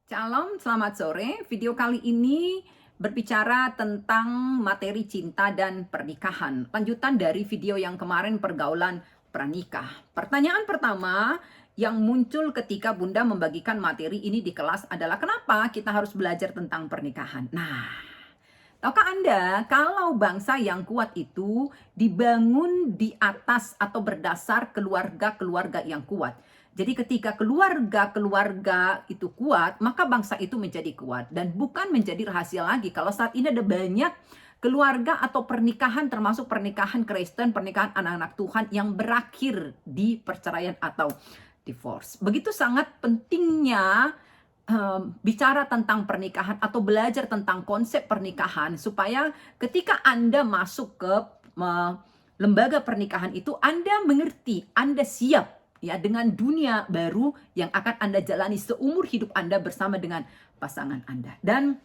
Shalom, selamat sore. Video kali ini berbicara tentang materi cinta dan pernikahan. Lanjutan dari video yang kemarin pergaulan pranikah. Pertanyaan pertama yang muncul ketika Bunda membagikan materi ini di kelas adalah kenapa kita harus belajar tentang pernikahan? Nah, tahukah Anda kalau bangsa yang kuat itu dibangun di atas atau berdasar keluarga-keluarga yang kuat? Jadi ketika keluarga-keluarga itu kuat, maka bangsa itu menjadi kuat. Dan bukan menjadi rahasia lagi. Kalau saat ini ada banyak keluarga atau pernikahan, termasuk pernikahan Kristen, pernikahan anak-anak Tuhan yang berakhir di perceraian atau divorce. Begitu sangat pentingnya bicara tentang pernikahan atau belajar tentang konsep pernikahan supaya ketika Anda masuk ke lembaga pernikahan itu Anda mengerti, Anda siap ya dengan dunia baru yang akan Anda jalani seumur hidup Anda bersama dengan pasangan Anda. Dan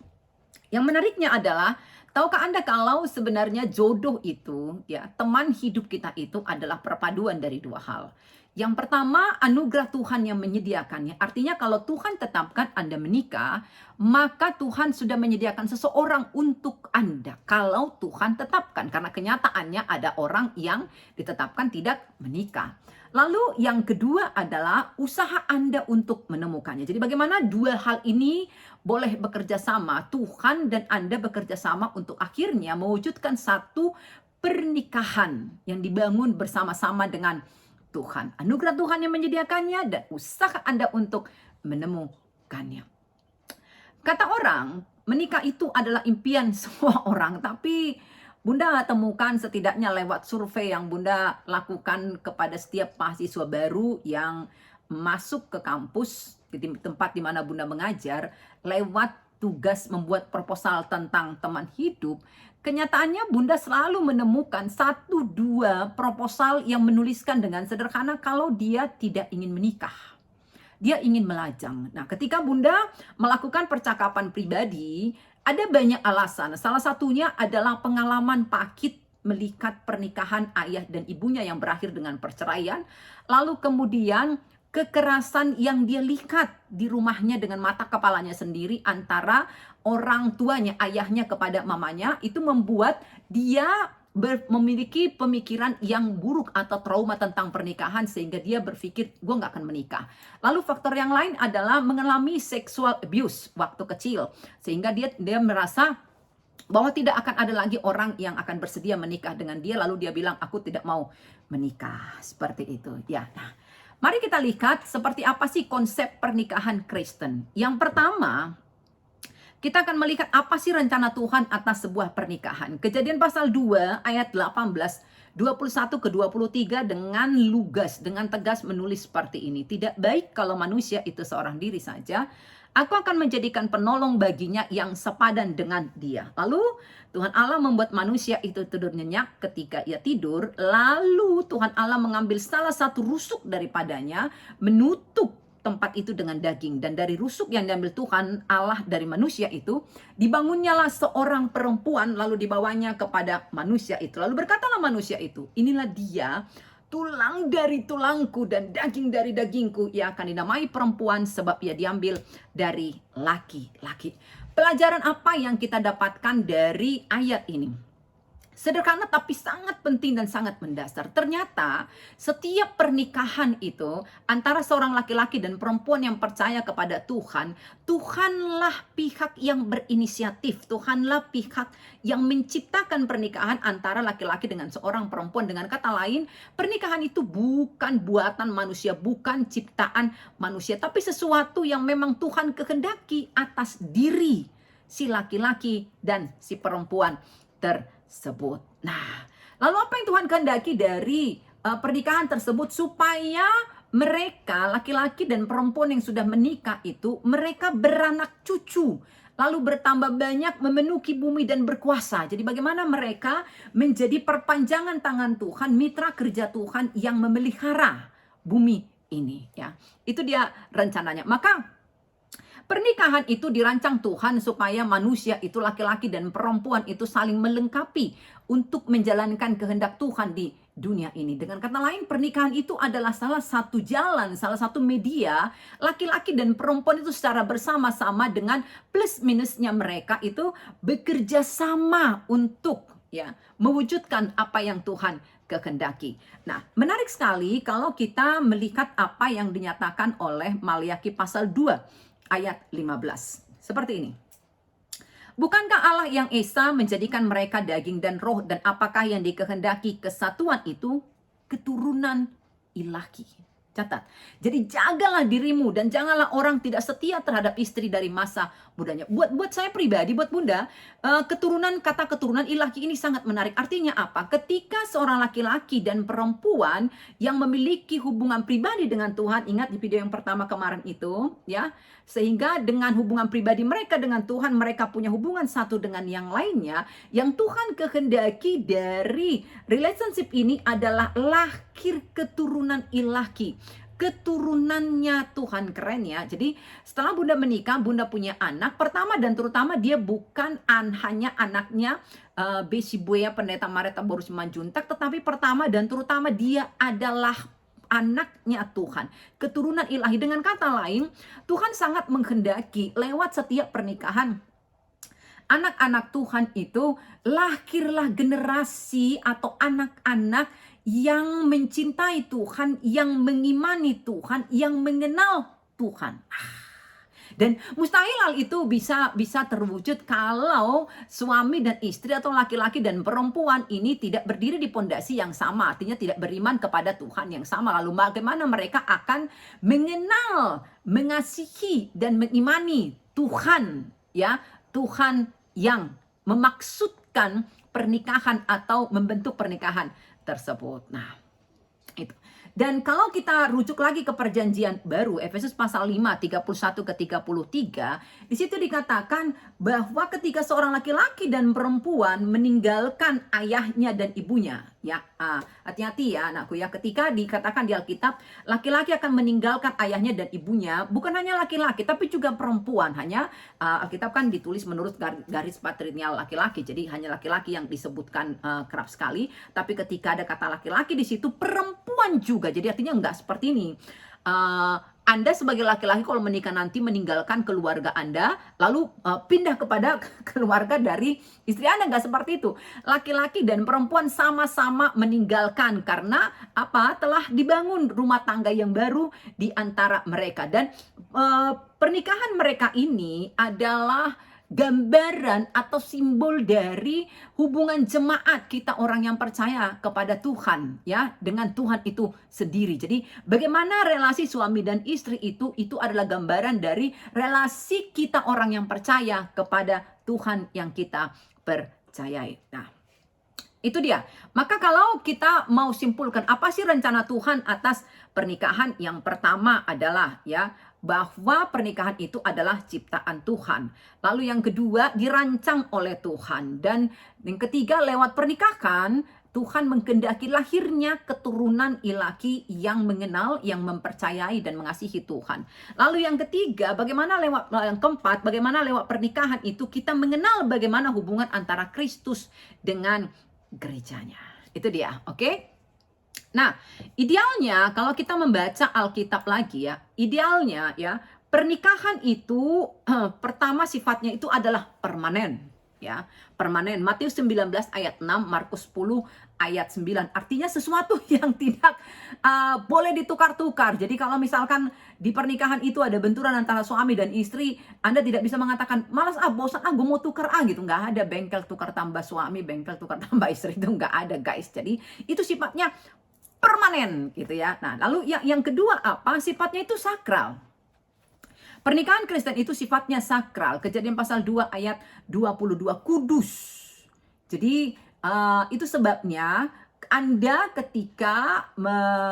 yang menariknya adalah, tahukah Anda kalau sebenarnya jodoh itu, ya, teman hidup kita itu adalah perpaduan dari dua hal. Yang pertama, anugerah Tuhan yang menyediakannya. Artinya kalau Tuhan tetapkan Anda menikah, maka Tuhan sudah menyediakan seseorang untuk Anda. Kalau Tuhan tetapkan, karena kenyataannya ada orang yang ditetapkan tidak menikah. Lalu yang kedua adalah usaha Anda untuk menemukannya. Jadi bagaimana dua hal ini boleh bekerja sama, Tuhan dan Anda bekerja sama untuk akhirnya mewujudkan satu pernikahan yang dibangun bersama-sama dengan Tuhan. Anugerah Tuhan yang menyediakannya dan usaha Anda untuk menemukannya. Kata orang, menikah itu adalah impian semua orang, tapi Bunda temukan setidaknya lewat survei yang Bunda lakukan kepada setiap mahasiswa baru yang masuk ke kampus di tempat di mana Bunda mengajar lewat tugas membuat proposal tentang teman hidup. Kenyataannya Bunda selalu menemukan satu dua proposal yang menuliskan dengan sederhana kalau dia tidak ingin menikah. Dia ingin melajang. Nah, ketika Bunda melakukan percakapan pribadi, ada banyak alasan. Salah satunya adalah pengalaman pahit melihat pernikahan ayah dan ibunya yang berakhir dengan perceraian. Lalu kemudian kekerasan yang dia lihat di rumahnya dengan mata kepalanya sendiri antara orang tuanya, ayahnya kepada mamanya, itu membuat dia memiliki pemikiran yang buruk atau trauma tentang pernikahan sehingga dia berpikir gue nggak akan menikah. Lalu faktor yang lain adalah mengalami sexual abuse waktu kecil sehingga dia merasa bahwa tidak akan ada lagi orang yang akan bersedia menikah dengan dia, lalu dia bilang aku tidak mau menikah seperti itu ya. Nah, mari kita lihat seperti apa sih konsep pernikahan Kristen. Yang pertama, kita akan melihat apa sih rencana Tuhan atas sebuah pernikahan. Kejadian pasal 2 ayat 18, 21 ke 23 dengan lugas, dengan tegas menulis seperti ini. Tidak baik kalau manusia itu seorang diri saja. Aku akan menjadikan penolong baginya yang sepadan dengan dia. Lalu Tuhan Allah membuat manusia itu tidur nyenyak ketika ia tidur. Lalu Tuhan Allah mengambil salah satu rusuk daripadanya, menutup tempat itu dengan daging. Dan dari rusuk yang diambil Tuhan Allah dari manusia itu, dibangunnyalah seorang perempuan, lalu dibawanya kepada manusia itu. Lalu berkatalah manusia itu, inilah dia, tulang dari tulangku dan daging dari dagingku. Ia akan dinamai perempuan sebab ia diambil dari laki-laki. Pelajaran apa yang kita dapatkan dari ayat ini? Sederhana tapi sangat penting dan sangat mendasar. Ternyata setiap pernikahan itu antara seorang laki-laki dan perempuan yang percaya kepada Tuhan, Tuhanlah pihak yang berinisiatif. Tuhanlah pihak yang menciptakan pernikahan antara laki-laki dengan seorang perempuan. Dengan kata lain, pernikahan itu bukan buatan manusia, bukan ciptaan manusia, tapi sesuatu yang memang Tuhan kehendaki atas diri si laki-laki dan si perempuan tersebut. Nah, lalu apa yang Tuhan kehendaki dari pernikahan tersebut? Supaya mereka, laki-laki dan perempuan yang sudah menikah itu, mereka beranak cucu, lalu bertambah banyak, memenuhi bumi dan berkuasa. Jadi bagaimana mereka menjadi perpanjangan tangan Tuhan, mitra kerja Tuhan yang memelihara bumi ini, ya. Itu dia rencananya. Maka pernikahan itu dirancang Tuhan supaya manusia itu, laki-laki dan perempuan itu saling melengkapi untuk menjalankan kehendak Tuhan di dunia ini. Dengan kata lain, pernikahan itu adalah salah satu jalan, salah satu media laki-laki dan perempuan itu secara bersama-sama dengan plus minusnya mereka itu bekerja sama untuk mewujudkan apa yang Tuhan kehendaki. Nah, menarik sekali kalau kita melihat apa yang dinyatakan oleh Maliaki pasal 2 ayat 15. Seperti ini. Bukankah Allah yang Esa menjadikan mereka daging dan roh, dan apakah yang dikehendaki kesatuan itu? Keturunan ilahi. Catat. Jadi jagalah dirimu dan janganlah orang tidak setia terhadap istri dari masa mudanya. Buat saya pribadi, buat Bunda, kata keturunan ilahi ini sangat menarik. Artinya apa? Ketika seorang laki-laki dan perempuan yang memiliki hubungan pribadi dengan Tuhan, ingat di video yang pertama kemarin itu, ya, sehingga dengan hubungan pribadi mereka dengan Tuhan, mereka punya hubungan satu dengan yang lainnya. Yang Tuhan kehendaki dari relationship ini adalah lahir keturunan ilahi. Keturunannya Tuhan, keren ya. Jadi setelah Bunda menikah, Bunda punya anak. Pertama dan terutama dia bukan hanya anaknya Besi Buaya Pendeta Mareta Boru Simanjuntak, tetapi pertama dan terutama dia adalah anaknya Tuhan, keturunan ilahi. Dengan kata lain, Tuhan sangat menghendaki lewat setiap pernikahan anak-anak Tuhan itu lahirlah generasi atau anak-anak yang mencintai Tuhan, yang mengimani Tuhan, yang mengenal Tuhan. Dan mustahil hal itu bisa terwujud kalau suami dan istri atau laki-laki dan perempuan ini tidak berdiri di pondasi yang sama, artinya tidak beriman kepada Tuhan yang sama. Lalu bagaimana mereka akan mengenal, mengasihi dan mengimani Tuhan, ya, Tuhan yang memaksudkan pernikahan atau membentuk pernikahan tersebut. Nah, itu. Dan kalau kita rujuk lagi ke perjanjian baru, Efesus pasal 5, 31 ke 33, di situ dikatakan bahwa ketika seorang laki-laki dan perempuan meninggalkan ayahnya dan ibunya, ya, hati-hati ya anakku ya, ketika dikatakan di Alkitab, laki-laki akan meninggalkan ayahnya dan ibunya, bukan hanya laki-laki, tapi juga perempuan. Hanya Alkitab kan ditulis menurut garis patrilineal laki-laki, jadi hanya laki-laki yang disebutkan kerap sekali, tapi ketika ada kata laki-laki di situ, perempuan juga. Jadi artinya enggak seperti ini. Anda sebagai laki-laki kalau menikah nanti meninggalkan keluarga Anda, lalu pindah kepada keluarga dari istri Anda, enggak seperti itu. Laki-laki dan perempuan sama-sama meninggalkan karena apa? Telah dibangun rumah tangga yang baru di antara mereka. Dan pernikahan mereka ini adalah gambaran atau simbol dari hubungan jemaat kita orang yang percaya kepada Tuhan, ya, dengan Tuhan itu sendiri. Jadi bagaimana relasi suami dan istri itu adalah gambaran dari relasi kita orang yang percaya kepada Tuhan yang kita percayai. Nah, itu dia. Maka kalau kita mau simpulkan apa sih rencana Tuhan atas pernikahan, yang pertama adalah ya bahwa pernikahan itu adalah ciptaan Tuhan. Lalu yang kedua dirancang oleh Tuhan. Dan yang ketiga lewat pernikahan Tuhan mengkehendaki lahirnya keturunan ilahi yang mengenal, yang mempercayai dan mengasihi Tuhan. Lalu yang ketiga, yang keempat, bagaimana lewat pernikahan itu kita mengenal bagaimana hubungan antara Kristus dengan gerejanya. Itu dia, oke? Nah, idealnya kalau kita membaca Alkitab lagi ya, idealnya ya, pernikahan itu pertama sifatnya itu adalah permanen, ya. Permanen. Matius 19 ayat 6, Markus 10 ayat 9. Artinya sesuatu yang tidak boleh ditukar-tukar. Jadi kalau misalkan di pernikahan itu ada benturan antara suami dan istri, Anda tidak bisa mengatakan, malas bosan gue mau tukar gitu. Nggak ada bengkel tukar tambah suami, bengkel tukar tambah istri, itu nggak ada guys. Jadi itu sifatnya permanen gitu ya. Nah, lalu yang kedua apa? Sifatnya itu sakral. Pernikahan Kristen itu sifatnya sakral. Kejadian pasal 2 ayat 22, kudus. Jadi itu sebabnya Anda ketika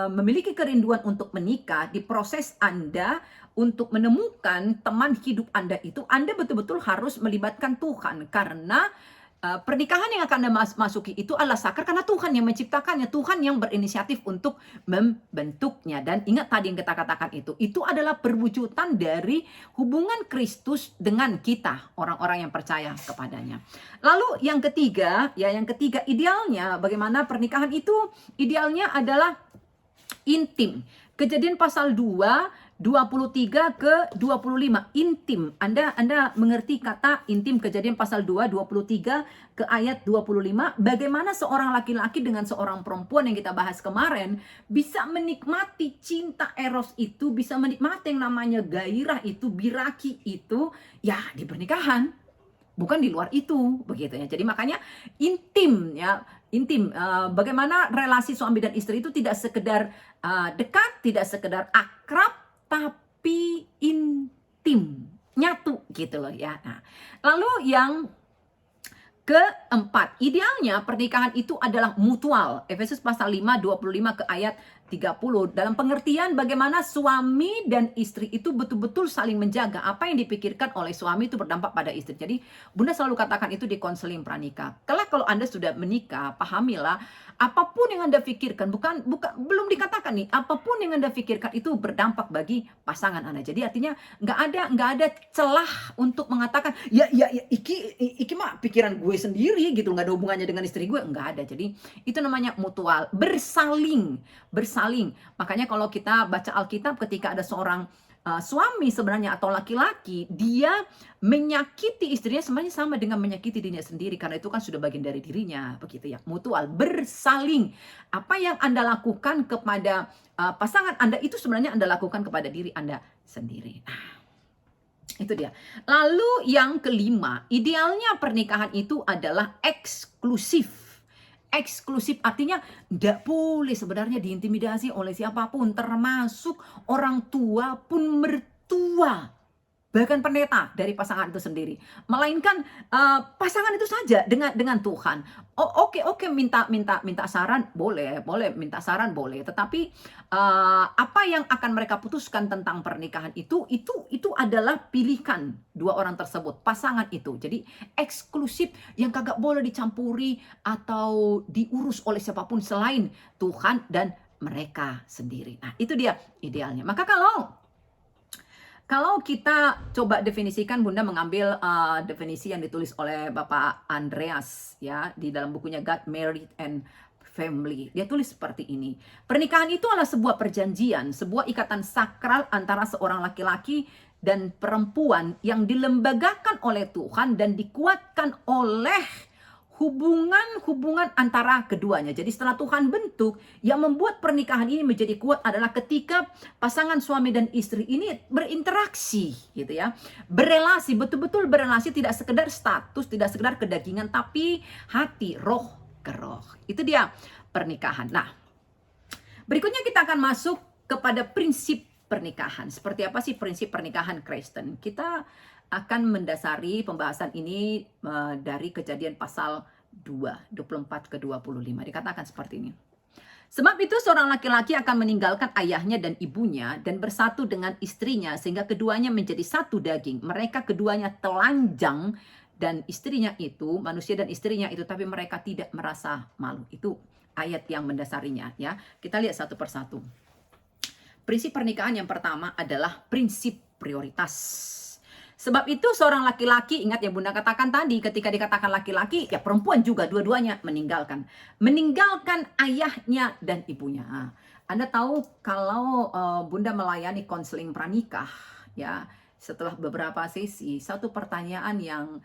memiliki kerinduan untuk menikah, di proses Anda untuk menemukan teman hidup Anda itu, Anda betul-betul harus melibatkan Tuhan. Karena pernikahan yang akan Anda masuki itu adalah sakral karena Tuhan yang menciptakannya, Tuhan yang berinisiatif untuk membentuknya. Dan ingat tadi yang kita katakan itu adalah perwujudan dari hubungan Kristus dengan kita, orang-orang yang percaya kepadanya. Lalu yang ketiga, idealnya bagaimana pernikahan itu idealnya adalah intim. Kejadian pasal 2 23 ke 25 intim. Anda mengerti kata intim, Kejadian pasal 2 23 ke ayat 25, bagaimana seorang laki-laki dengan seorang perempuan yang kita bahas kemarin bisa menikmati cinta eros itu, bisa menikmati yang namanya gairah itu, biraki itu ya di pernikahan, bukan di luar itu, begitu ya. Jadi makanya intim ya, bagaimana relasi suami dan istri itu tidak sekedar dekat, tidak sekedar akrab, tapi intim, nyatu gitu loh ya. Nah, lalu yang keempat, idealnya pernikahan itu adalah mutual. Efesus pasal 5 25 ke ayat 30. Dalam pengertian bagaimana suami dan istri itu betul-betul saling menjaga. Apa yang dipikirkan oleh suami itu berdampak pada istri. Jadi Bunda selalu katakan itu di konseling pranikah. Kalau Anda sudah menikah, pahamilah apapun yang Anda pikirkan, belum dikatakan nih, apapun yang Anda pikirkan itu berdampak bagi pasangan Anda. Jadi artinya nggak ada celah untuk mengatakan ya iki mah pikiran gue sendiri gitu, nggak ada hubungannya dengan istri gue, nggak ada. Jadi itu namanya mutual, bersaling. Makanya kalau kita baca Alkitab, ketika ada seorang suami sebenarnya atau laki-laki, dia menyakiti istrinya sebenarnya sama dengan menyakiti dirinya sendiri, karena itu kan sudah bagian dari dirinya, begitu ya. Mutual, bersaling. Apa yang Anda lakukan kepada pasangan Anda itu sebenarnya Anda lakukan kepada diri Anda sendiri. Itu dia. Lalu yang kelima, idealnya pernikahan itu adalah eksklusif. Eksklusif artinya tidak boleh sebenarnya diintimidasi oleh siapapun, termasuk orang tua pun mertua, bahkan pendeta dari pasangan itu sendiri, melainkan pasangan itu saja dengan Tuhan. Oke, minta saran boleh, minta saran boleh, tetapi apa yang akan mereka putuskan tentang pernikahan itu adalah pilihan dua orang tersebut, pasangan itu. Jadi eksklusif yang kagak boleh dicampuri atau diurus oleh siapapun selain Tuhan dan mereka sendiri. Nah, itu dia idealnya. Maka kalau kita coba definisikan, Bunda mengambil definisi yang ditulis oleh Bapak Andreas ya di dalam bukunya God, Married and Family. Dia tulis seperti ini. Pernikahan itu adalah sebuah perjanjian, sebuah ikatan sakral antara seorang laki-laki dan perempuan yang dilembagakan oleh Tuhan dan dikuatkan oleh hubungan antara keduanya. Jadi setelah Tuhan bentuk, yang membuat pernikahan ini menjadi kuat adalah ketika pasangan suami dan istri ini berinteraksi gitu ya. Berelasi, betul-betul berelasi, tidak sekedar status, tidak sekedar kedagingan, tapi hati, roh ke roh. Itu dia pernikahan. Nah, berikutnya kita akan masuk kepada prinsip pernikahan. Seperti apa sih prinsip pernikahan Kristen? Kita akan mendasari pembahasan ini dari Kejadian pasal 2, 24 ke 25. Dikatakan seperti ini. Sebab itu seorang laki-laki akan meninggalkan ayahnya dan ibunya dan bersatu dengan istrinya sehingga keduanya menjadi satu daging. Mereka keduanya telanjang dan istrinya itu, manusia dan istrinya itu, tapi mereka tidak merasa malu. Itu ayat yang mendasarinya ya. Kita lihat satu persatu. Prinsip pernikahan yang pertama adalah prinsip prioritas. Sebab itu seorang laki-laki, ingat yang Bunda katakan tadi, ketika dikatakan laki-laki, ya perempuan juga dua-duanya meninggalkan ayahnya dan ibunya. Anda tahu kalau Bunda melayani konseling pranikah, ya setelah beberapa sesi, satu pertanyaan yang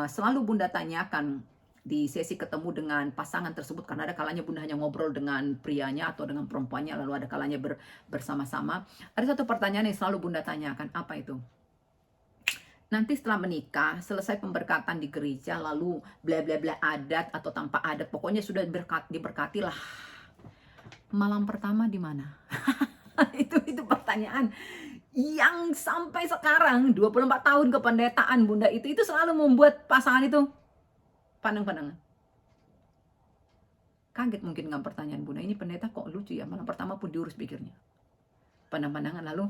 selalu Bunda tanyakan di sesi ketemu dengan pasangan tersebut, karena ada kalanya Bunda hanya ngobrol dengan prianya atau dengan perempuannya, lalu ada kalanya bersama-sama. Ada satu pertanyaan yang selalu Bunda tanyakan, apa itu? Nanti setelah menikah, selesai pemberkatan di gereja, lalu bla bla bla adat atau tanpa adat, pokoknya sudah diberkati lah. Malam pertama di mana? itu pertanyaan yang sampai sekarang 24 tahun kependetaan Bunda itu selalu membuat pasangan itu pandang-pandangan. Kaget mungkin dengan pertanyaan Bunda, ini pendeta kok lucu ya, malam pertama pun diurus pikirnya. Pandang-pandangan, lalu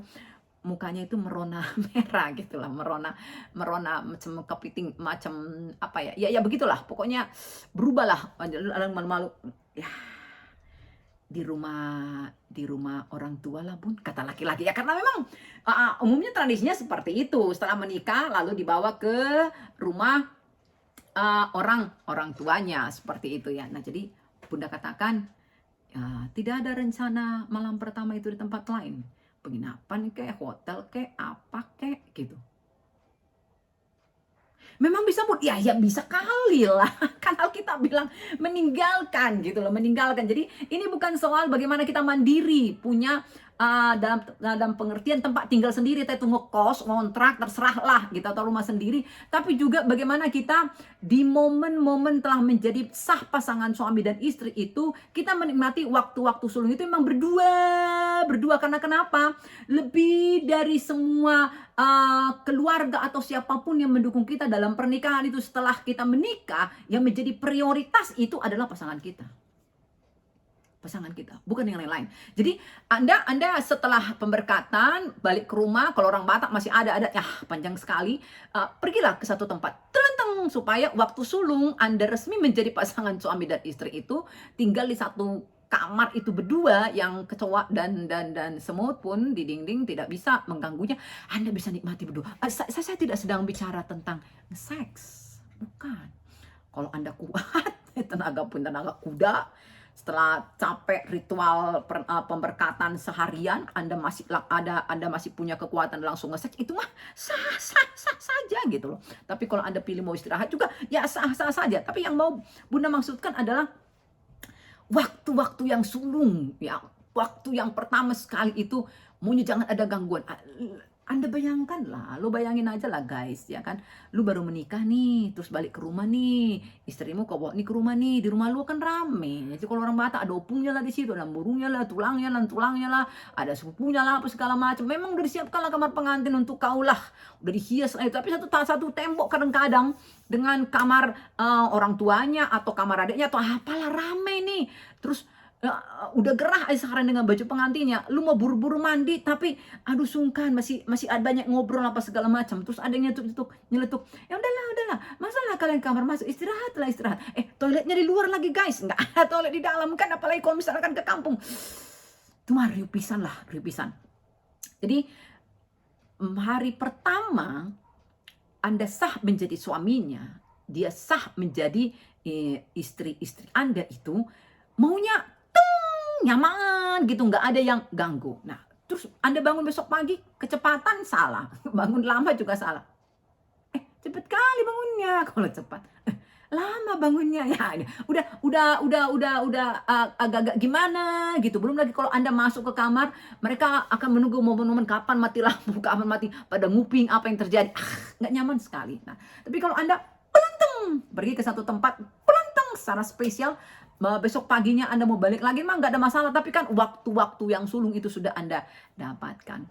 mukanya itu merona merah gitu lah, merona merona macam kepiting, macam apa ya, ya begitulah, pokoknya berubahlah, malu-malu, ya di rumah orang tua lah bun, kata laki-laki ya, karena memang umumnya tradisinya seperti itu, setelah menikah lalu dibawa ke rumah orang orang tuanya seperti itu ya. Nah jadi bunda katakan, tidak ada rencana malam pertama itu di tempat lain, penginapan kayak hotel kayak apa kayak gitu. Memang bisa bun, ya bisa kali lah. Kan Alkitab bilang meninggalkan gitu loh, meninggalkan. Jadi ini bukan soal bagaimana kita mandiri, punya dalam pengertian tempat tinggal sendiri, itu ngekos, ngontrak, terserahlah gitu, atau rumah sendiri. Tapi juga bagaimana kita di momen-momen telah menjadi sah pasangan suami dan istri itu, kita menikmati waktu-waktu sulung itu memang berdua karena kenapa? Lebih dari semua keluarga atau siapapun yang mendukung kita dalam pernikahan itu, setelah kita menikah, yang menjadi prioritas itu adalah pasangan kita, bukan yang lain-lain. Jadi Anda setelah pemberkatan balik ke rumah, kalau orang Batak masih ada ya panjang sekali, pergilah ke satu tempat terentang, supaya waktu sulung Anda resmi menjadi pasangan suami dan istri itu tinggal di satu kamar itu berdua, yang kecoa dan semut pun di dinding tidak bisa mengganggunya. Anda bisa nikmati berdua. Saya tidak sedang bicara tentang seks, bukan. Kalau Anda kuat, tenaga kuda, setelah capek ritual pemberkatan seharian, Anda masih punya kekuatan langsung nge-seks, itu mah sah saja gitu loh. Tapi kalau Anda pilih mau istirahat juga, ya sah saja. Tapi yang mau Bunda maksudkan adalah waktu-waktu yang sulung, ya, waktu yang pertama sekali itu, maunya jangan ada gangguan. Anda bayangkan lah, lu bayangin aja lah guys, ya kan, lu baru menikah nih, terus balik ke rumah nih, istrimu kau bawa nih ke rumah nih, di rumah lu kan rame. Jadi kalau orang Batak ada opungnya lah di situ, ada burungnya lah, tulangnya lah, ada sepupunya lah, apa segala macam. Memang udah disiapkan lah kamar pengantin untuk kau lah, udah dihias lah. Tapi satu tembok kadang-kadang dengan kamar orang tuanya atau kamar adiknya atau apalah, rame nih. Terus udah gerah sekarang dengan baju pengantinnya, lu mau buru-buru mandi tapi aduh sungkan, masih ada banyak ngobrol apa segala macam. Terus ada yang nyeletuk, ya udahlah, masalah kalian kamar masuk, istirahat. Toiletnya di luar lagi guys, nggak ada toilet di dalam kan, apalagi kalau misalkan ke kampung. Itu mah riuh pisan. Jadi hari pertama Anda sah menjadi suaminya, dia sah menjadi istri Anda, itu maunya nyaman gitu, nggak ada yang ganggu. Nah, terus Anda bangun besok pagi, kecepatan salah, bangun lama juga salah. Cepet kali bangunnya. Kalau cepat, lama bangunnya ya. Udah agak-agak gimana gitu. Belum lagi kalau Anda masuk ke kamar, mereka akan menunggu momen-momen kapan mati lampu, kapan mati, pada nguping apa yang terjadi. Nggak nyaman sekali. Nah, tapi kalau Anda pergi ke satu tempat secara spesial, besok paginya Anda mau balik lagi, mah nggak ada masalah. Tapi kan waktu-waktu yang sulung itu sudah Anda dapatkan.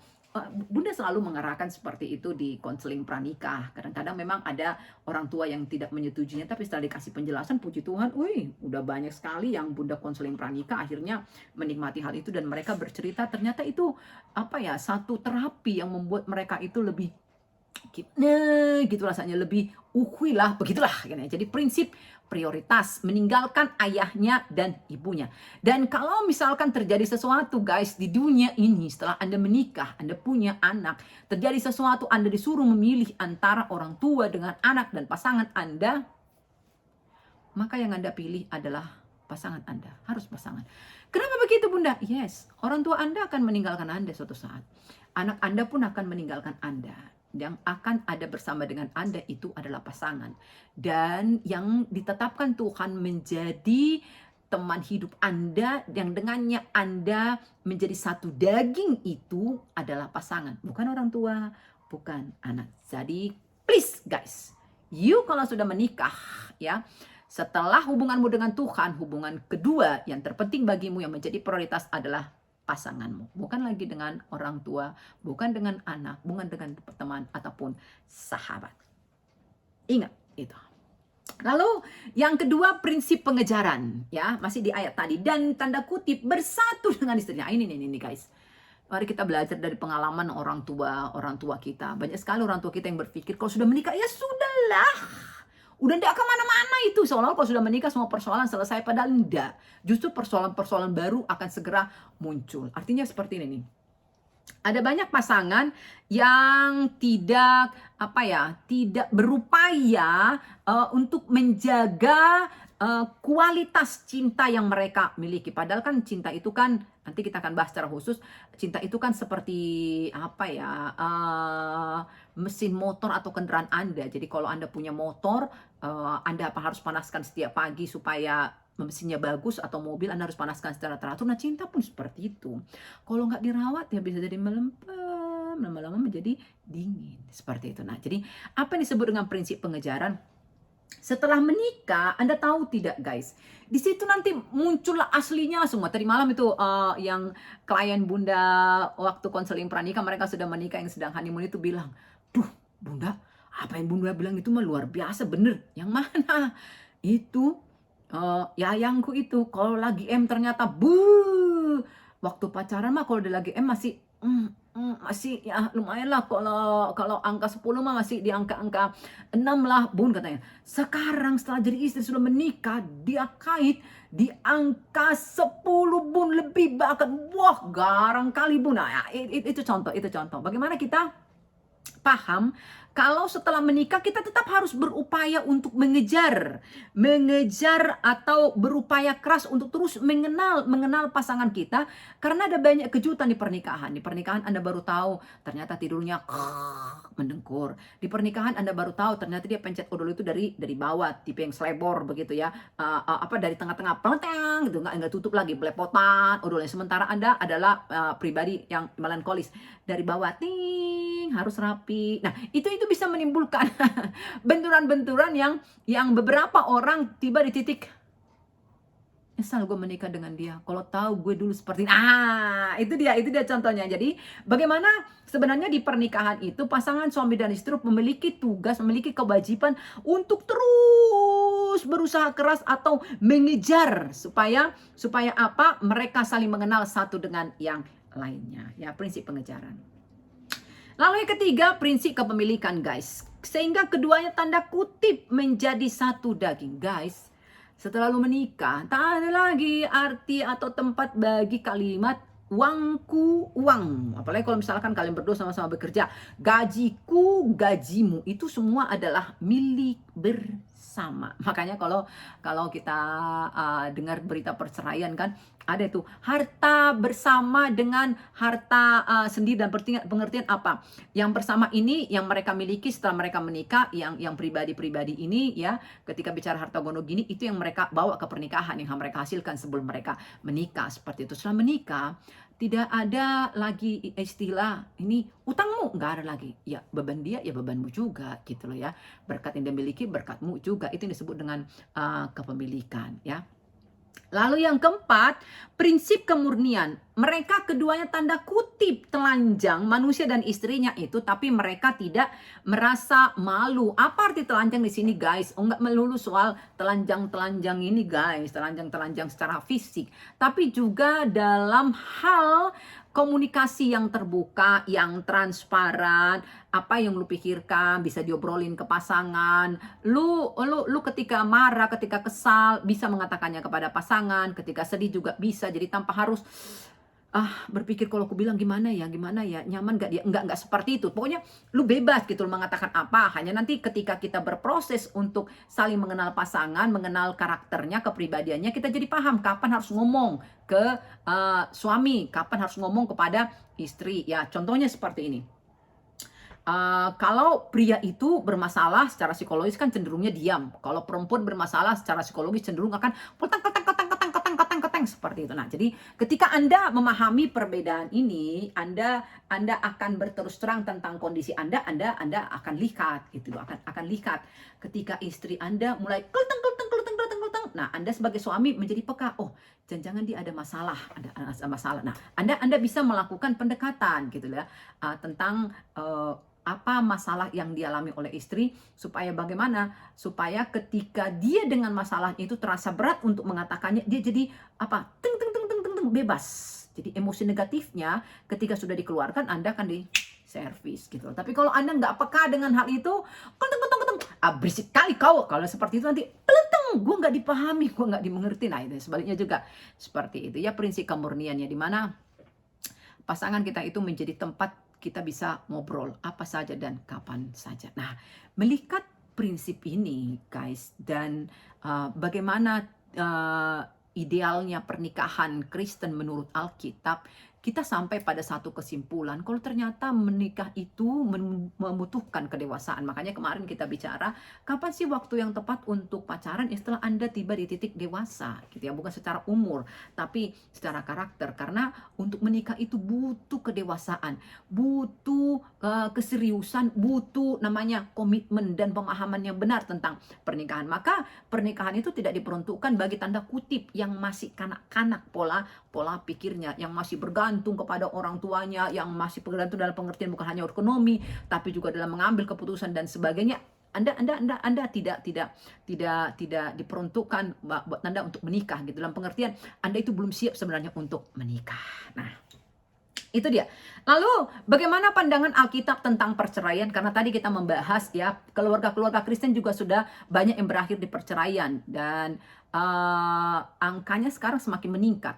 Bunda selalu mengarahkan seperti itu di konseling pranikah. Kadang-kadang memang ada orang tua yang tidak menyetujuinya, tapi setelah dikasih penjelasan, puji Tuhan, udah banyak sekali yang Bunda konseling pranikah akhirnya menikmati hal itu, dan mereka bercerita ternyata itu satu terapi yang membuat mereka itu lebih gitu rasanya, lebih ukhui lah, begitulah. Jadi prinsip prioritas, meninggalkan ayahnya dan ibunya. Dan kalau misalkan terjadi sesuatu guys di dunia ini, setelah Anda menikah, Anda punya anak, terjadi sesuatu, Anda disuruh memilih antara orang tua dengan anak dan pasangan Anda, maka yang Anda pilih adalah pasangan Anda, harus pasangan. Kenapa begitu Bunda? Yes, orang tua Anda akan meninggalkan Anda suatu saat. Anak Anda pun akan meninggalkan Anda. Yang akan ada bersama dengan Anda itu adalah pasangan. Dan yang ditetapkan Tuhan menjadi teman hidup Anda, yang dengannya Anda menjadi satu daging, itu adalah pasangan. Bukan orang tua, bukan anak. Jadi please guys, you kalau sudah menikah ya, setelah hubunganmu dengan Tuhan, hubungan kedua yang terpenting bagimu yang menjadi prioritas adalah pasanganmu, bukan lagi dengan orang tua, bukan dengan anak, bukan dengan teman ataupun sahabat. Ingat itu. Lalu yang kedua, prinsip pengejaran, ya, masih di ayat tadi, dan tanda kutip bersatu dengan istrinya. Ini guys. Mari kita belajar dari pengalaman orang tua kita. Banyak sekali orang tua kita yang berpikir kalau sudah menikah ya sudahlah. Udah tidak kemana-mana itu. Seolah-olah kalau sudah menikah semua persoalan selesai. Padahal tidak. Justru persoalan-persoalan baru akan segera muncul. Artinya seperti ini nih. Ada banyak pasangan yang tidak berupaya untuk menjaga kualitas cinta yang mereka miliki. Padahal kan cinta itu kan, nanti kita akan bahas secara khusus, cinta itu kan seperti mesin motor atau kendaraan Anda. Jadi kalau Anda punya motor, Anda harus panaskan setiap pagi supaya mesinnya bagus, atau mobil Anda harus panaskan secara teratur. Nah, cinta pun seperti itu. Kalau nggak dirawat ya bisa jadi melempem, lama-lama menjadi dingin. Seperti itu. Nah, jadi apa yang disebut dengan prinsip pengejaran? Setelah menikah, Anda tahu tidak guys? Di situ nanti muncullah aslinya semua. Tadi malam itu yang klien Bunda waktu konseling pranikah, mereka sudah menikah, yang sedang honeymoon itu bilang, "Duh, Bunda, apa yang Bunda bilang itu mah luar biasa, bener." Yang mana? Itu yayangku itu kalau lagi M ternyata waktu pacaran mah kalau udah lagi M masih ya lumayan lah, kalau angka 10 mah masih di angka 6 lah Bun, katanya. Sekarang setelah jadi istri sudah menikah, dia kait di angka 10 Bun, lebih bahkan wah garang kali Bun. Nah, itu contoh. Bagaimana kita paham kalau setelah menikah kita tetap harus berupaya untuk mengejar atau berupaya keras untuk terus mengenal pasangan kita, karena ada banyak kejutan di pernikahan. Di pernikahan Anda baru tahu ternyata tidurnya mendengkur. Di pernikahan Anda baru tahu ternyata dia pencet odol itu dari bawah, tipe yang selebor begitu ya. Dari tengah-tengah pelenteng gitu, nggak tutup lagi, belepotan odolnya. Sementara Anda adalah pribadi yang melankolis, dari bawah ting harus rapi. Nah, itu bisa menimbulkan benturan-benturan yang beberapa orang tiba di titik, nyesal gue menikah dengan dia, kalau tahu gue dulu seperti ini. Itu dia contohnya. Jadi bagaimana sebenarnya di pernikahan itu pasangan suami dan istri memiliki tugas, memiliki kewajiban untuk terus berusaha keras atau mengejar supaya apa? Mereka saling mengenal satu dengan yang lainnya. Ya, prinsip pengejaran. Lalu yang ketiga, prinsip kepemilikan guys. Sehingga keduanya tanda kutip menjadi satu daging guys. Setelah lu menikah, tak ada lagi arti atau tempat bagi kalimat uangku uang. Apalagi kalau misalkan kalian berdua sama-sama bekerja. Gajiku gajimu, itu semua adalah milik bersama. Makanya kalau kita dengar berita perceraian kan, ada itu harta bersama dengan harta sendiri, dan pengertian apa? Yang bersama ini yang mereka miliki setelah mereka menikah, yang pribadi-pribadi ini ya, ketika bicara harta gono gini, itu yang mereka bawa ke pernikahan, yang mereka hasilkan sebelum mereka menikah, seperti itu. Setelah menikah tidak ada lagi istilah ini utangmu, nggak ada lagi. Ya beban dia ya bebanmu juga gitu loh ya. Berkat yang dia miliki berkatmu juga. Itu yang disebut dengan kepemilikan ya. Lalu yang keempat, prinsip kemurnian. Mereka keduanya tanda kutip telanjang, manusia dan istrinya itu, tapi mereka tidak merasa malu. Apa arti telanjang di sini guys? Enggak melulu soal telanjang ini guys, telanjang secara fisik, tapi juga dalam hal komunikasi yang terbuka, yang transparan. Apa yang lu pikirkan bisa diobrolin ke pasangan. Lu ketika marah, ketika kesal bisa mengatakannya kepada pasangan, ketika sedih juga bisa. Jadi tanpa harus berpikir kalau aku bilang gimana ya, nyaman gak dia, enggak seperti itu. Pokoknya lu bebas gitu lu mengatakan apa. Hanya nanti ketika kita berproses untuk saling mengenal pasangan, mengenal karakternya, kepribadiannya, kita jadi paham kapan harus ngomong ke suami, kapan harus ngomong kepada istri. Ya, contohnya seperti ini. Kalau pria itu bermasalah secara psikologis kan cenderungnya diam. Kalau perempuan bermasalah secara psikologis cenderung akan ketang seperti itu. Nah, jadi ketika Anda memahami perbedaan ini, Anda akan berterus terang tentang kondisi Anda akan lihat gitu, akan lihat ketika istri Anda mulai kelteng. Nah, Anda sebagai suami menjadi peka. Oh, jangan-jangan dia ada masalah, ada masalah. Nah, Anda bisa melakukan pendekatan gitu ya, tentang apa masalah yang dialami oleh istri, supaya bagaimana? Supaya ketika dia dengan masalahnya itu terasa berat untuk mengatakannya, dia jadi apa? Bebas. Jadi emosi negatifnya ketika sudah dikeluarkan Anda akan di servis gitu. Tapi kalau Anda nggak peka dengan hal itu, keteng, berisik kali kau. Kalau seperti itu nanti pelenteng, gue nggak dipahami, gue nggak dimengerti. Nah itu sebaliknya juga seperti itu ya, prinsip kemurniannya, di mana pasangan kita itu menjadi tempat kita bisa ngobrol apa saja dan kapan saja. Nah, melihat prinsip ini guys, dan bagaimana idealnya pernikahan Kristen menurut Alkitab, kita sampai pada satu kesimpulan kalau ternyata menikah itu membutuhkan kedewasaan. Makanya kemarin kita bicara kapan sih waktu yang tepat untuk pacaran, setelah Anda tiba di titik dewasa gitu ya, bukan secara umur tapi secara karakter. Karena untuk menikah itu butuh kedewasaan, butuh keseriusan, butuh namanya komitmen dan pemahaman yang benar tentang pernikahan. Maka pernikahan itu tidak diperuntukkan bagi tanda kutip yang masih kanak-kanak pola pikirnya, yang masih bergantung kepada orang tuanya, yang masih bergantung dalam pengertian bukan hanya ekonomi tapi juga dalam mengambil keputusan dan sebagainya. Anda tidak diperuntukkan buat Anda untuk menikah gitu, dalam pengertian Anda itu belum siap sebenarnya untuk menikah. Nah, itu dia. Lalu bagaimana pandangan Alkitab tentang perceraian? Karena tadi kita membahas ya, keluarga-keluarga Kristen juga sudah banyak yang berakhir di perceraian, dan angkanya sekarang semakin meningkat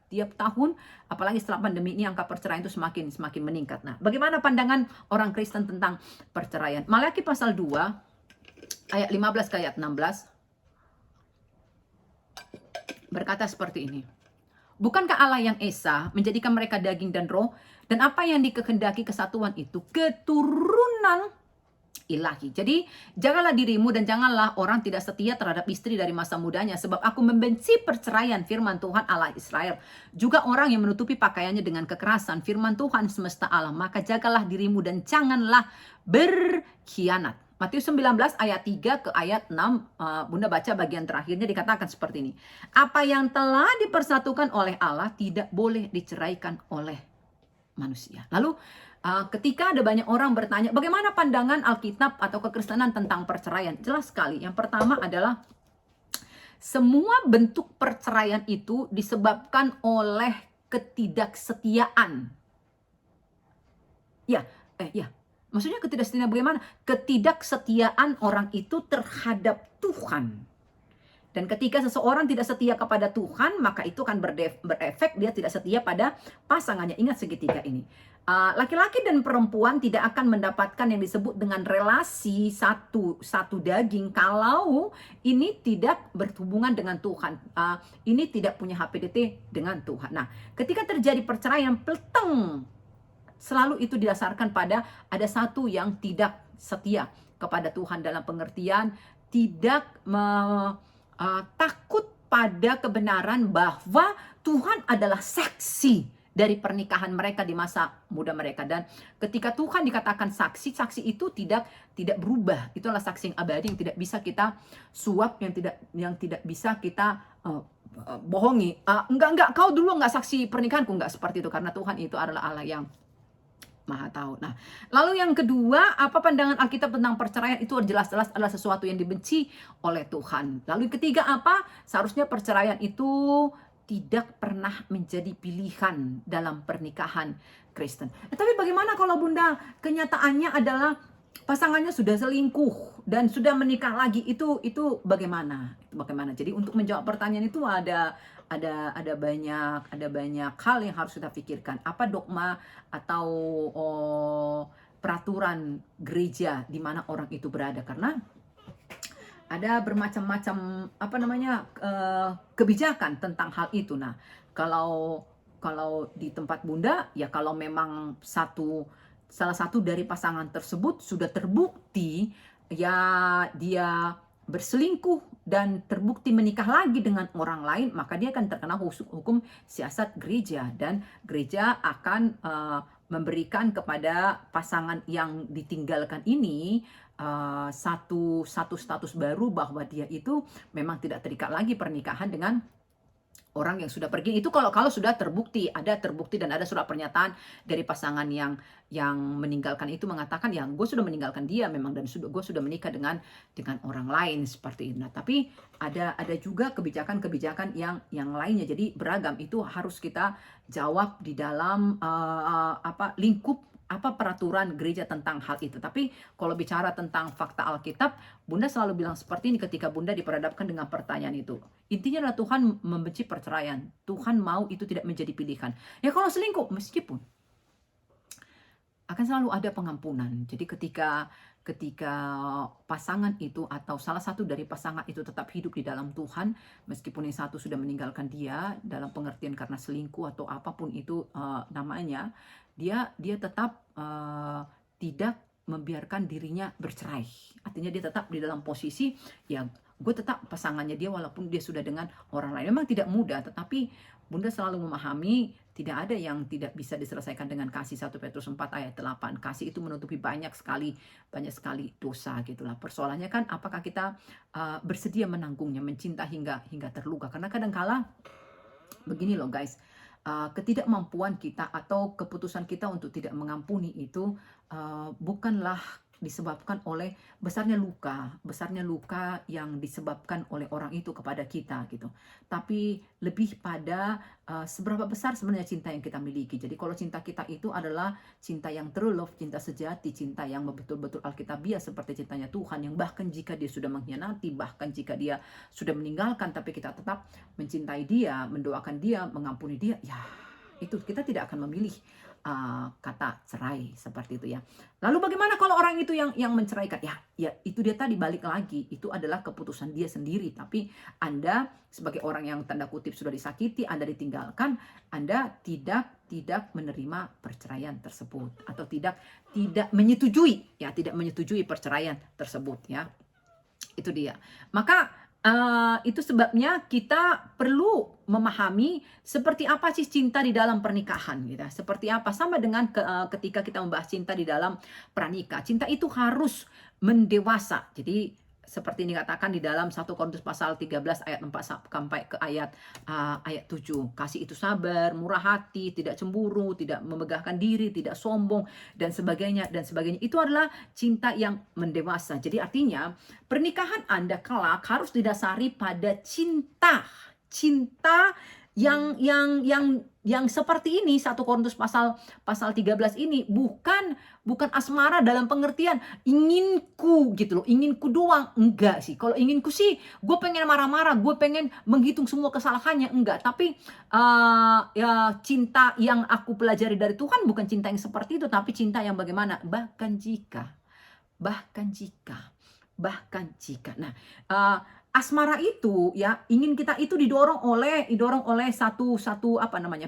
tiap tahun, apalagi setelah pandemi ini angka perceraian itu semakin meningkat. Nah, bagaimana pandangan orang Kristen tentang perceraian? Malaki pasal 2 ayat 15 ke ayat 16 berkata seperti ini. Bukankah Allah yang esa menjadikan mereka daging dan roh, dan apa yang dikehendaki kesatuan itu keturunan ilahi. Jadi jagalah dirimu dan janganlah orang tidak setia terhadap istri dari masa mudanya, sebab aku membenci perceraian, firman Tuhan Allah Israel. Juga orang yang menutupi pakaiannya dengan kekerasan, firman Tuhan semesta alam. Maka jagalah dirimu dan janganlah berkhianat. Matius 19 ayat 3 ke ayat 6, Bunda baca bagian terakhirnya, dikatakan seperti ini. Apa yang telah dipersatukan oleh Allah tidak boleh diceraikan oleh manusia. Lalu ketika ada banyak orang bertanya, bagaimana pandangan Alkitab atau kekristenan tentang perceraian? Jelas sekali. Yang pertama adalah semua bentuk perceraian itu disebabkan oleh ketidaksetiaan. Maksudnya ketidaksetiaan bagaimana? Ketidaksetiaan orang itu terhadap Tuhan. Dan ketika seseorang tidak setia kepada Tuhan, maka itu akan berefek dia tidak setia pada pasangannya. Ingat segitiga ini. Laki-laki dan perempuan tidak akan mendapatkan yang disebut dengan relasi satu daging kalau ini tidak berhubungan dengan Tuhan. Ini tidak punya HPDT dengan Tuhan. Nah, ketika terjadi perceraian, pleteng, selalu itu didasarkan pada ada satu yang tidak setia kepada Tuhan, dalam pengertian tidak takut pada kebenaran bahwa Tuhan adalah saksi dari pernikahan mereka di masa muda mereka. Dan ketika Tuhan dikatakan saksi, saksi itu tidak berubah. Itulah saksi yang abadi yang tidak bisa kita suap, yang tidak bisa kita bohongi. Enggak, kau dulu enggak saksi pernikahanku, enggak seperti itu, karena Tuhan itu adalah Allah yang Maha tahu. Nah, lalu yang kedua, apa pandangan Alkitab tentang perceraian? Itu jelas-jelas adalah sesuatu yang dibenci oleh Tuhan. Lalu yang ketiga apa? Seharusnya perceraian itu tidak pernah menjadi pilihan dalam pernikahan Kristen. Tapi bagaimana kalau Bunda kenyataannya adalah pasangannya sudah selingkuh dan sudah menikah lagi? Itu bagaimana? Jadi untuk menjawab pertanyaan itu ada banyak hal yang harus kita pikirkan. Apa dogma atau peraturan gereja di mana orang itu berada? Karena ada bermacam-macam kebijakan tentang hal itu. Nah, kalau di tempat Bunda, ya kalau memang salah satu dari pasangan tersebut sudah terbukti ya dia berselingkuh dan terbukti menikah lagi dengan orang lain, maka dia akan terkena hukum siasat gereja, dan gereja akan memberikan kepada pasangan yang ditinggalkan ini satu status baru bahwa dia itu memang tidak terikat lagi pernikahan dengan orang yang sudah pergi itu kalau sudah terbukti dan ada surat pernyataan dari pasangan yang meninggalkan itu mengatakan ya gue sudah meninggalkan dia memang dan gue sudah menikah dengan orang lain seperti itu. Nah, tapi ada juga kebijakan-kebijakan yang lainnya. Jadi beragam itu harus kita jawab di dalam lingkup apa peraturan gereja tentang hal itu. Tapi kalau bicara tentang fakta Alkitab, Bunda selalu bilang seperti ini ketika Bunda diperhadapkan dengan pertanyaan itu. Intinya adalah Tuhan membenci perceraian. Tuhan mau itu tidak menjadi pilihan. Ya kalau selingkuh, meskipun akan selalu ada pengampunan. Jadi ketika pasangan itu atau salah satu dari pasangan itu tetap hidup di dalam Tuhan, meskipun yang satu sudah meninggalkan dia dalam pengertian karena selingkuh atau apapun itu namanya, dia tetap tidak membiarkan dirinya bercerai. Artinya dia tetap di dalam posisi ya gue tetap pasangannya dia walaupun dia sudah dengan orang lain. Memang tidak mudah, tetapi Bunda selalu memahami tidak ada yang tidak bisa diselesaikan dengan kasih. 1 Petrus 4 ayat 8. Kasih itu menutupi banyak sekali dosa gitulah. Persoalannya kan apakah kita bersedia menanggungnya, mencinta hingga terluka. Karena kadang-kala begini loh guys, ketidakmampuan kita atau keputusan kita untuk tidak mengampuni itu bukanlah disebabkan oleh besarnya luka yang disebabkan oleh orang itu kepada kita gitu. Tapi lebih pada seberapa besar sebenarnya cinta yang kita miliki. Jadi kalau cinta kita itu adalah cinta yang true love, cinta sejati, cinta yang betul-betul alkitabiah seperti cintanya Tuhan, yang bahkan jika dia sudah mengkhianati, bahkan jika dia sudah meninggalkan, tapi kita tetap mencintai dia, mendoakan dia, mengampuni dia, ya itu kita tidak akan memilih kata cerai seperti itu ya. Lalu bagaimana kalau orang itu yang menceraikan? Ya itu dia tadi, balik lagi, itu adalah keputusan dia sendiri. Tapi Anda sebagai orang yang tanda kutip sudah disakiti, Anda ditinggalkan, Anda tidak menerima perceraian tersebut atau tidak menyetujui perceraian tersebut ya. Itu dia. Maka itu sebabnya kita perlu memahami seperti apa sih cinta di dalam pernikahan gitu. Seperti apa, sama dengan ketika kita membahas cinta di dalam pranikah. Cinta itu harus mendewasa. Jadi seperti dikatakan di dalam 1 Korintus pasal 13 ayat 4 sampai ke ayat 7. Kasih itu sabar, murah hati, tidak cemburu, tidak memegahkan diri, tidak sombong dan sebagainya dan sebagainya. Itu adalah cinta yang mendewasa. Jadi artinya pernikahan Anda kelak harus didasari pada cinta yang seperti ini. 1 Korintus pasal 13 ini bukan asmara dalam pengertian inginku gitu loh, inginku doang, enggak sih. Kalau inginku sih gue pengen marah-marah, gue pengen menghitung semua kesalahannya, enggak. Tapi ya cinta yang aku pelajari dari Tuhan bukan cinta yang seperti itu, tapi cinta yang bagaimana? Bahkan jika. Nah, asmara itu ya, ingin kita itu didorong oleh satu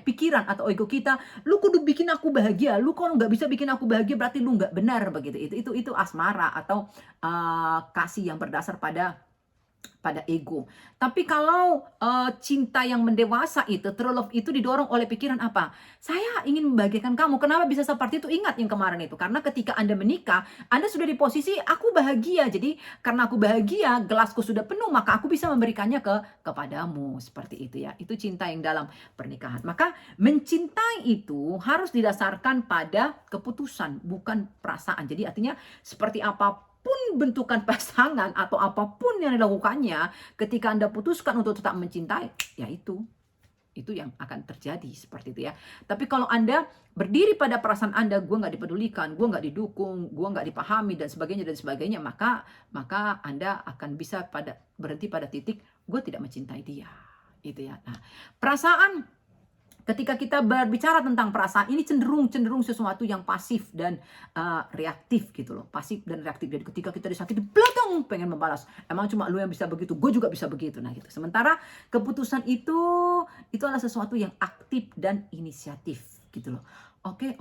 pikiran atau ego kita. Lu kudu bikin aku bahagia, lu kalau nggak bisa bikin aku bahagia berarti lu nggak benar begitu. Itu asmara atau kasih yang berdasar pada ego. Tapi kalau cinta yang mendewasa itu, true love itu didorong oleh pikiran apa? Saya ingin membahagiakan kamu. Kenapa bisa seperti itu? Ingat yang kemarin itu. Karena ketika Anda menikah, Anda sudah di posisi aku bahagia. Jadi karena aku bahagia, gelasku sudah penuh, maka aku bisa memberikannya kepadamu. Seperti itu ya. Itu cinta yang dalam pernikahan. Maka mencintai itu harus didasarkan pada keputusan, bukan perasaan. Jadi artinya seperti apapun bentukan pasangan atau apapun yang dilakukannya, ketika Anda putuskan untuk tetap mencintai, ya itu yang akan terjadi seperti itu ya. Tapi kalau Anda berdiri pada perasaan Anda, gue nggak dipedulikan, gue nggak didukung, gue nggak dipahami dan sebagainya, maka Anda akan bisa berhenti pada titik gue tidak mencintai dia, itu ya. Nah, perasaan, ketika kita berbicara tentang perasaan, ini cenderung sesuatu yang pasif dan reaktif gitu loh. Pasif dan reaktif. Jadi ketika kita disakiti, belakang pengen membalas. Emang cuma lu yang bisa begitu, gue juga bisa begitu. Nah gitu. Sementara keputusan itu adalah sesuatu yang aktif dan inisiatif gitu loh. Oke,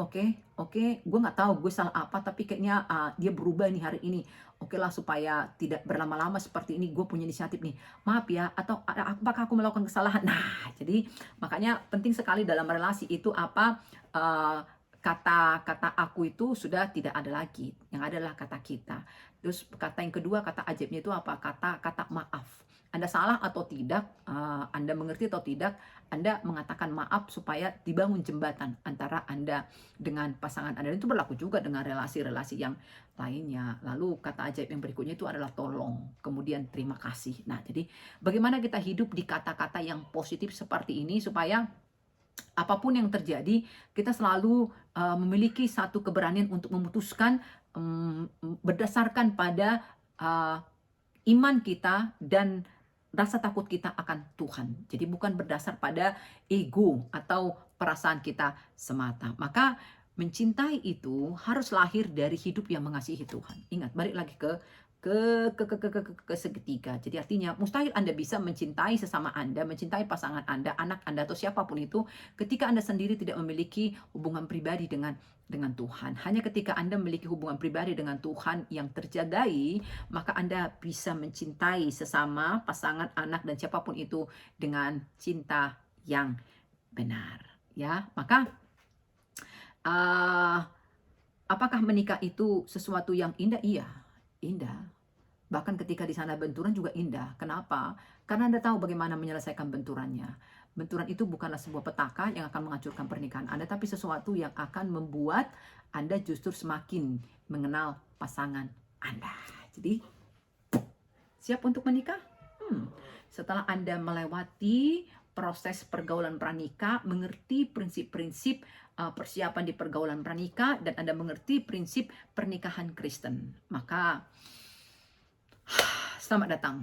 gue nggak tahu gue salah apa, tapi kayaknya dia berubah nih hari ini. Oke lah, supaya tidak berlama-lama seperti ini, gue punya inisiatif nih. Maaf ya, atau apakah aku melakukan kesalahan? Nah, jadi makanya penting sekali dalam relasi itu apa, kata aku itu sudah tidak ada lagi. Yang ada adalah kata kita. Terus kata yang kedua, kata ajaibnya itu apa? Kata maaf. Anda salah atau tidak, Anda mengerti atau tidak, Anda mengatakan maaf supaya dibangun jembatan antara Anda dengan pasangan Anda. Dan itu berlaku juga dengan relasi-relasi yang lainnya. Lalu kata ajaib yang berikutnya itu adalah tolong, kemudian terima kasih. Nah, jadi bagaimana kita hidup di kata-kata yang positif seperti ini supaya apapun yang terjadi, kita selalu memiliki satu keberanian untuk memutuskan berdasarkan pada iman kita dan rasa takut kita akan Tuhan. Jadi bukan berdasar pada ego atau perasaan kita semata. Maka mencintai itu harus lahir dari hidup yang mengasihi Tuhan. Ingat, balik lagi ke segitiga. Jadi artinya mustahil Anda bisa mencintai sesama Anda, mencintai pasangan Anda, anak Anda atau siapapun itu ketika Anda sendiri tidak memiliki hubungan pribadi dengan Tuhan. Hanya ketika Anda memiliki hubungan pribadi dengan Tuhan yang terjagai, maka Anda bisa mencintai sesama, pasangan, anak dan siapapun itu dengan cinta yang benar. Ya, maka apakah menikah itu sesuatu yang indah? Iya, indah. Bahkan ketika di sana benturan juga indah. Kenapa? Karena Anda tahu bagaimana menyelesaikan benturannya. Benturan itu bukanlah sebuah petaka yang akan menghancurkan pernikahan Anda, tapi sesuatu yang akan membuat Anda justru semakin mengenal pasangan Anda. Jadi, siap untuk menikah? Setelah Anda melewati proses pergaulan pranikah, mengerti prinsip-prinsip persiapan di pergaulan pranikah, dan Anda mengerti prinsip pernikahan Kristen, maka selamat datang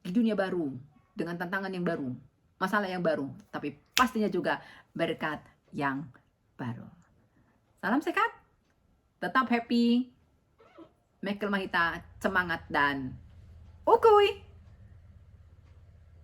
di dunia baru dengan tantangan yang baru, masalah yang baru, tapi pastinya juga berkat yang baru. Salam sehat, tetap happy, Michael Mahita, semangat dan ukuy!